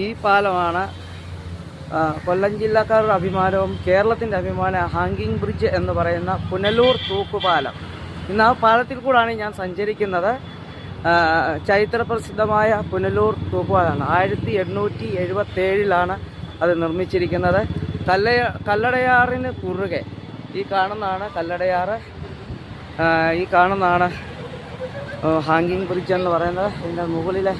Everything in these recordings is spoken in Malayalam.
ഈ പാലമാണ് കൊല്ലം ജില്ലക്കാരുടെ അഭിമാനവും കേരളത്തിൻ്റെ അഭിമാന ഹാങ്ങിങ് ബ്രിഡ്ജ് എന്ന് പറയുന്ന പുനലൂർ തൂക്കുപാലം. ഇന്ന് ആ പാലത്തിൽ കൂടാണ് ഞാൻ സഞ്ചരിക്കുന്നത്. ചരിത്രപ്രസിദ്ധമായ പുനലൂർ തൂക്കുപാലമാണ്. 1877 അത് നിർമ്മിച്ചിരിക്കുന്നത്. കല്ലടയാറിന് കുറുകെ ഈ കാണുന്നതാണ് കല്ലടയാറ്. ഈ കാണുന്നതാണ് ഹാങ്ങിങ് ബ്രിഡ്ജ് എന്ന് പറയുന്നത്. ഇതിൻ്റെ മുകളിലെ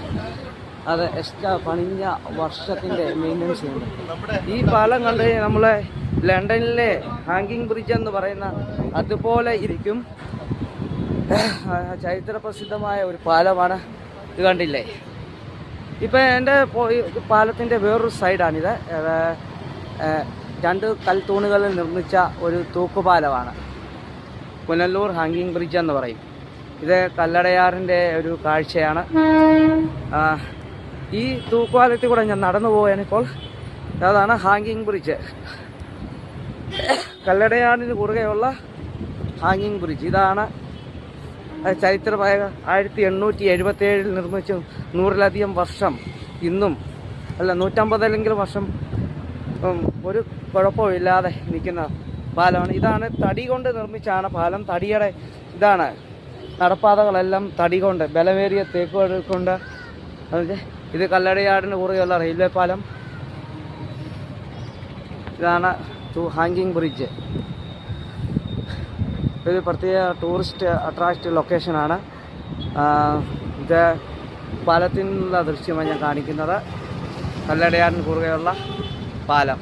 അത് എക്സ്ട്രാ പണിഞ്ഞ വർഷത്തിൻ്റെ മെയിൻ്റനൻസ് ചെയ്യുന്നത്. ഈ പാലം കണ്ട് നമ്മളെ ലണ്ടനിലെ ഹാങ്ങിങ് ബ്രിഡ്ജ് എന്ന് പറയുന്ന അതുപോലെ ഇരിക്കും. ചരിത്രപ്രസിദ്ധമായ ഒരു പാലമാണ്. ഇത് കണ്ടില്ലേ? ഇപ്പം എൻ്റെ പാലത്തിൻ്റെ വേറൊരു സൈഡാണിത്. 2 കൽത്തൂണുകളിൽ നിർമ്മിച്ച ഒരു തൂക്കുപാലമാണ്. പുനലൂർ ഹാങ്ങിങ് ബ്രിഡ്ജ് എന്ന് പറയും. ഇത് കല്ലടയാറിൻ്റെ ഒരു കാഴ്ചയാണ്. ഈ തൂക്കുപാലത്തിൽ കൂടെ ഞാൻ നടന്നു പോവുകയാണ് ഇപ്പോൾ. അതാണ് ഹാങ്ങിങ് ബ്രിഡ്ജ്, കല്ലടയാറിന് കുറുകെയുള്ള ഹാങ്ങിങ് ബ്രിഡ്ജ്. ഇതാണ് ചരിത്രമായ 1877 നിർമ്മിച്ചു. 100-ലധികം വർഷം, ഇന്നും അല്ല 150 വർഷം ഒരു കുഴപ്പമില്ലാതെ നിൽക്കുന്ന പാലമാണ്. ഇതാണ് തടി കൊണ്ട് നിർമ്മിച്ചാണ് പാലം. തടിയുടെ ഇതാണ് നടപ്പാതകളെല്ലാം തടി കൊണ്ട്, ബലമേറിയ തേക്കുകൾ കൊണ്ട്. ഇത് കല്ലടയാറിന് കുറുകെയുള്ള റെയിൽവേ പാലം. ഇതാണ് ഹാങ്ങിങ് ബ്രിഡ്ജ്. ഇത് പ്രത്യേക ടൂറിസ്റ്റ് അട്രാക്റ്റീവ് ലൊക്കേഷനാണ്. ഇത് പാലത്തിനുള്ള ദൃശ്യമാണ് ഞാൻ കാണിക്കുന്നത്. കല്ലടയാറിന് കുറുകെയുള്ള പാലം.